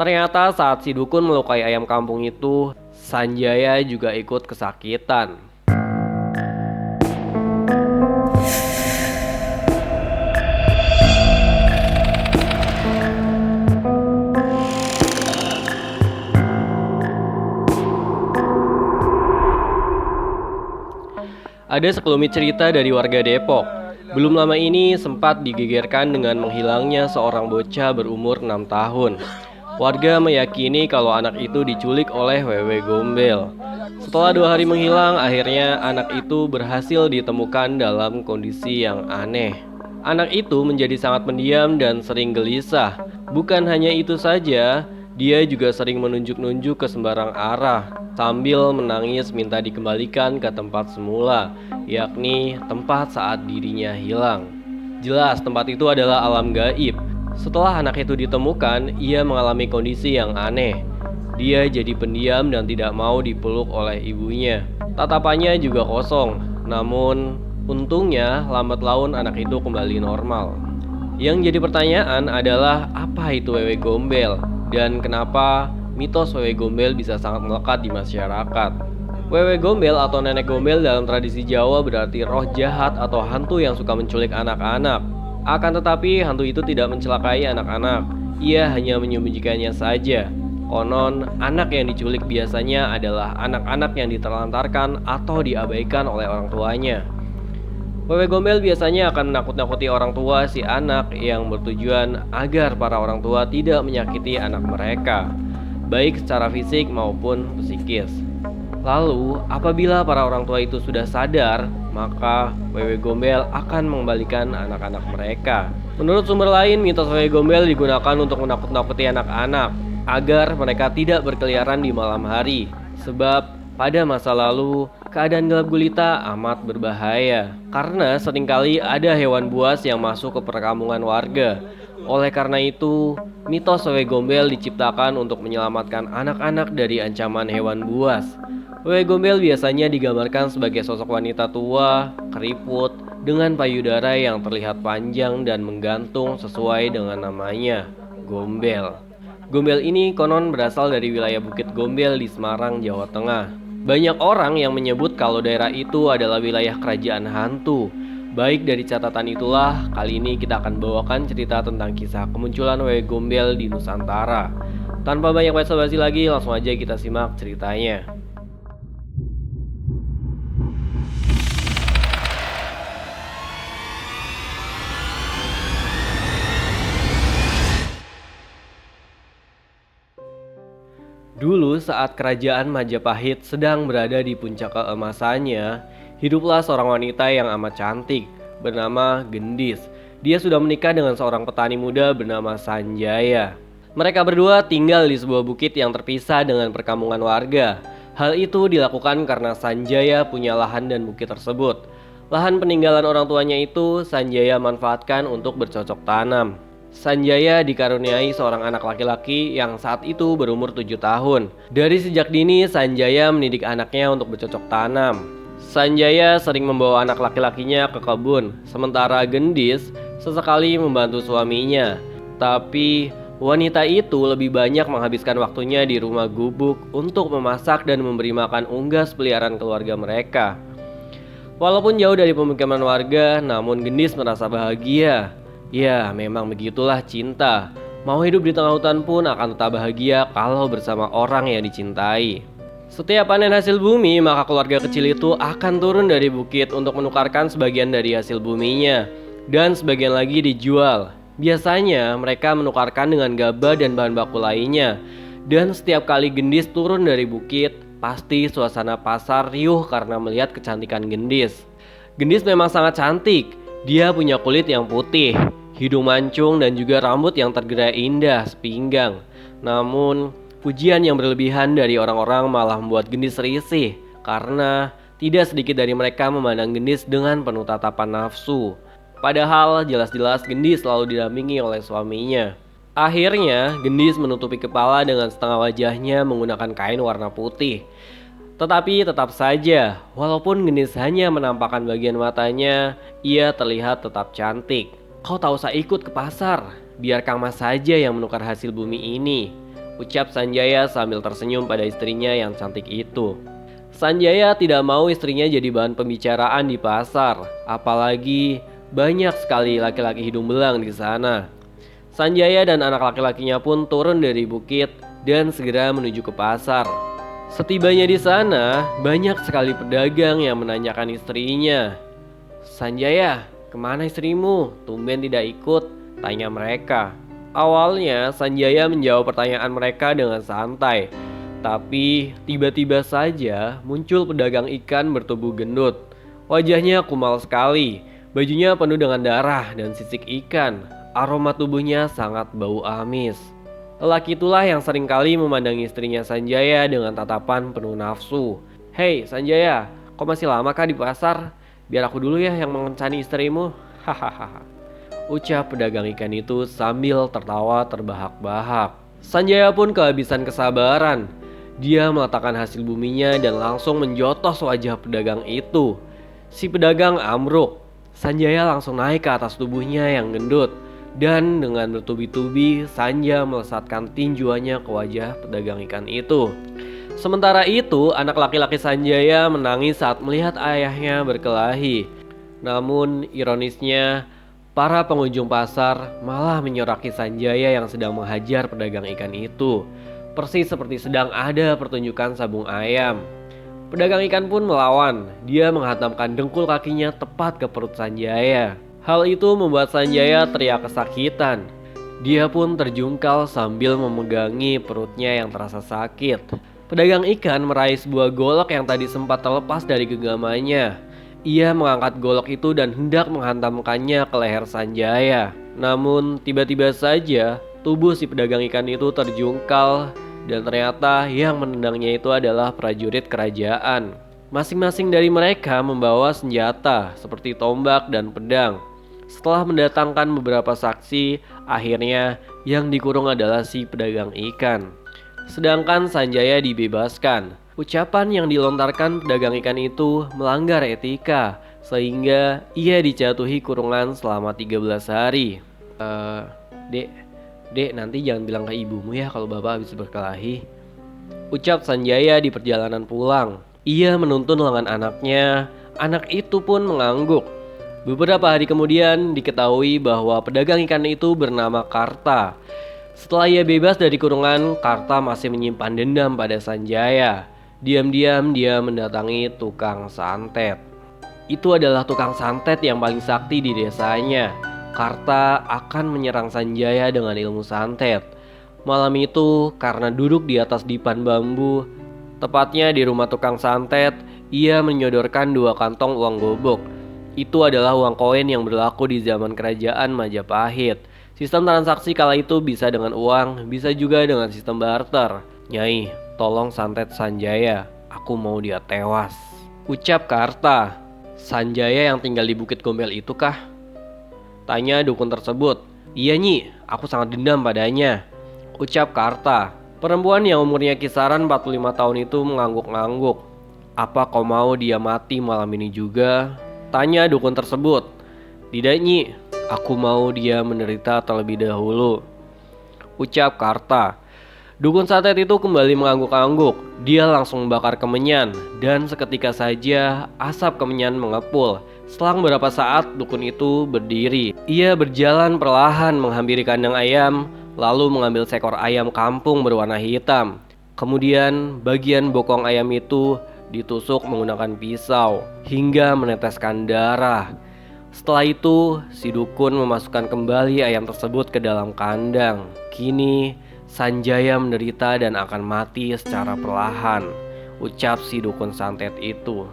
Ternyata saat si dukun melukai ayam kampung itu, Sanjaya juga ikut kesakitan. Ada sekelumit cerita dari warga Depok. Belum lama ini sempat digegerkan dengan menghilangnya seorang bocah berumur 6 tahun. Warga meyakini kalau anak itu diculik oleh Wewe Gombel. Setelah 2 hari menghilang, akhirnya anak itu berhasil ditemukan dalam kondisi yang aneh. Anak itu menjadi sangat pendiam dan sering gelisah. Bukan hanya itu saja, dia juga sering menunjuk-nunjuk ke sembarang arah sambil menangis minta dikembalikan ke tempat semula, yakni tempat saat dirinya hilang. Jelas tempat itu adalah alam gaib. Setelah anak itu ditemukan, ia mengalami kondisi yang aneh. Dia jadi pendiam dan tidak mau dipeluk oleh ibunya. Tatapannya juga kosong, namun untungnya lambat laun anak itu kembali normal. Yang jadi pertanyaan adalah apa itu Wewe Gombel dan kenapa mitos Wewe Gombel bisa sangat melekat di masyarakat. Wewe Gombel atau nenek gombel dalam tradisi Jawa berarti roh jahat atau hantu yang suka menculik anak-anak. Akan tetapi hantu itu tidak mencelakai anak-anak, ia hanya menyembunyikannya saja. Konon, anak yang diculik biasanya adalah anak-anak yang diterlantarkan atau diabaikan oleh orang tuanya. Wewe Gombel biasanya akan menakut-nakuti orang tua si anak yang bertujuan agar para orang tua tidak menyakiti anak mereka, baik secara fisik maupun psikis. Lalu, apabila para orang tua itu sudah sadar, maka Wewe Gombel akan mengembalikan anak-anak mereka. Menurut sumber lain, mitos Wewe Gombel digunakan untuk menakut-nakuti anak-anak agar mereka tidak berkeliaran di malam hari, sebab pada masa lalu, keadaan gelap gulita amat berbahaya karena seringkali ada hewan buas yang masuk ke perkampungan warga. Oleh karena itu, mitos Wewe Gombel diciptakan untuk menyelamatkan anak-anak dari ancaman hewan buas. Wewe Gombel biasanya digambarkan sebagai sosok wanita tua, keriput, dengan payudara yang terlihat panjang dan menggantung sesuai dengan namanya, Gombel. Gombel ini konon berasal dari wilayah Bukit Gombel di Semarang, Jawa Tengah. Banyak orang yang menyebut kalau daerah itu adalah wilayah kerajaan hantu. Baik dari catatan itulah, kali ini kita akan bawakan cerita tentang kisah kemunculan Wewe Gombel di Nusantara. Tanpa banyak basa-basi lagi, langsung aja kita simak ceritanya. Dulu saat kerajaan Majapahit sedang berada di puncak keemasannya, hiduplah seorang wanita yang amat cantik bernama Gendis. Dia sudah menikah dengan seorang petani muda bernama Sanjaya. Mereka berdua tinggal di sebuah bukit yang terpisah dengan perkampungan warga. Hal itu dilakukan karena Sanjaya punya lahan dan bukit tersebut. Lahan peninggalan orang tuanya itu Sanjaya manfaatkan untuk bercocok tanam. Sanjaya dikaruniai seorang anak laki-laki yang saat itu berumur 7 tahun. Dari sejak dini, Sanjaya mendidik anaknya untuk bercocok tanam. Sanjaya sering membawa anak laki-lakinya ke kebun, sementara Gendis sesekali membantu suaminya. Tapi wanita itu lebih banyak menghabiskan waktunya di rumah gubuk untuk memasak dan memberi makan unggas peliharaan keluarga mereka. Walaupun jauh dari pemukiman warga, namun Gendis merasa bahagia. Ya, memang begitulah cinta. Mau hidup di tengah hutan pun akan tetap bahagia kalau bersama orang yang dicintai. Setiap panen hasil bumi, maka keluarga kecil itu akan turun dari bukit untuk menukarkan sebagian dari hasil buminya, dan sebagian lagi dijual. Biasanya mereka menukarkan dengan gabah dan bahan baku lainnya. Dan setiap kali Gendis turun dari bukit, pasti suasana pasar riuh karena melihat kecantikan Gendis. Gendis memang sangat cantik. Dia punya kulit yang putih, hidung mancung dan juga rambut yang tergerai indah sepinggang. Namun, pujian yang berlebihan dari orang-orang malah membuat Gendis risih karena tidak sedikit dari mereka memandang Gendis dengan penuh tatapan nafsu. Padahal jelas-jelas Gendis selalu didampingi oleh suaminya. Akhirnya, Gendis menutupi kepala dengan setengah wajahnya menggunakan kain warna putih. Tetapi tetap saja, walaupun Gendis hanya menampakkan bagian matanya, ia terlihat tetap cantik. Kau tak usah ikut ke pasar, biar Kang Mas saja yang menukar hasil bumi ini, ucap Sanjaya sambil tersenyum pada istrinya yang cantik itu. Sanjaya tidak mau istrinya jadi bahan pembicaraan di pasar, apalagi banyak sekali laki-laki hidung belang di sana. Sanjaya dan anak laki-lakinya pun turun dari bukit dan segera menuju ke pasar. Setibanya di sana, banyak sekali pedagang yang menanyakan istrinya. "Sanjaya, kemana istrimu? Tumben tidak ikut," tanya mereka. Awalnya Sanjaya menjawab pertanyaan mereka dengan santai. Tapi tiba-tiba saja muncul pedagang ikan bertubuh gendut. Wajahnya kumal sekali, bajunya penuh dengan darah dan sisik ikan. Aroma tubuhnya sangat bau amis. Lelaki itulah yang seringkali memandangi istrinya Sanjaya dengan tatapan penuh nafsu. "Hei Sanjaya, kau masih lama kah di pasar? Biar aku dulu ya yang mengencani istrimu." Hahaha, ucap pedagang ikan itu sambil tertawa terbahak-bahak. Sanjaya pun kehabisan kesabaran. Dia meletakkan hasil buminya dan langsung menjotos wajah pedagang itu. Si pedagang ambruk. Sanjaya langsung naik ke atas tubuhnya yang gendut. Dan dengan bertubi-tubi, Sanja melesatkan tinjuannya ke wajah pedagang ikan itu. Sementara itu, anak laki-laki Sanjaya menangis saat melihat ayahnya berkelahi. Namun, ironisnya, para pengunjung pasar malah menyoraki Sanjaya yang sedang menghajar pedagang ikan itu. Persis seperti sedang ada pertunjukan sabung ayam. Pedagang ikan pun melawan. Dia menghantamkan dengkul kakinya tepat ke perut Sanjaya. Hal itu membuat Sanjaya teriak kesakitan. Dia pun terjungkal sambil memegangi perutnya yang terasa sakit. Pedagang ikan meraih sebuah golok yang tadi sempat terlepas dari genggamannya. Ia mengangkat golok itu dan hendak menghantamkannya ke leher Sanjaya. Namun tiba-tiba saja tubuh si pedagang ikan itu terjungkal dan ternyata yang menendangnya itu adalah prajurit kerajaan. Masing-masing dari mereka membawa senjata seperti tombak dan pedang. Setelah mendatangkan beberapa saksi, akhirnya yang dikurung adalah si pedagang ikan. Sedangkan Sanjaya dibebaskan. Ucapan yang dilontarkan pedagang ikan itu melanggar etika, sehingga ia dijatuhi kurungan selama 13 hari. Dek, nanti jangan bilang ke ibumu ya kalau bapak habis berkelahi, ucap Sanjaya di perjalanan pulang. Ia menuntun lengan anaknya. Anak itu pun mengangguk. Beberapa hari kemudian diketahui bahwa pedagang ikan itu bernama Karta. Setelah ia bebas dari kurungan, Karta masih menyimpan dendam pada Sanjaya. Diam-diam dia mendatangi tukang santet. Itu adalah tukang santet yang paling sakti di desanya. Karta akan menyerang Sanjaya dengan ilmu santet. Malam itu, karena duduk di atas dipan bambu, tepatnya di rumah tukang santet, ia menyodorkan 2 kantong uang gobok. Itu adalah uang koin yang berlaku di zaman kerajaan Majapahit. Sistem transaksi kala itu bisa dengan uang, bisa juga dengan sistem barter. "Nyai, tolong santet Sanjaya, aku mau dia tewas," ucap Karta. "Sanjaya yang tinggal di Bukit Gombel itu kah?" tanya dukun tersebut. "Iya Nyi, aku sangat dendam padanya," ucap Karta. Perempuan yang umurnya kisaran 45 tahun itu mengangguk-angguk. "Apa kau mau dia mati malam ini juga?" tanya dukun tersebut. "Tidak Nyi, aku mau dia menderita terlebih dahulu," ucap Karta. Dukun santet itu kembali mengangguk-angguk. Dia langsung membakar kemenyan dan seketika saja asap kemenyan mengepul. Selang beberapa saat dukun itu berdiri. Ia berjalan perlahan menghampiri kandang ayam, lalu mengambil seekor ayam kampung berwarna hitam. Kemudian bagian bokong ayam itu ditusuk menggunakan pisau hingga meneteskan darah. Setelah itu si dukun memasukkan kembali ayam tersebut ke dalam kandang. Kini Sanjaya menderita dan akan mati secara perlahan, ucap si dukun santet itu.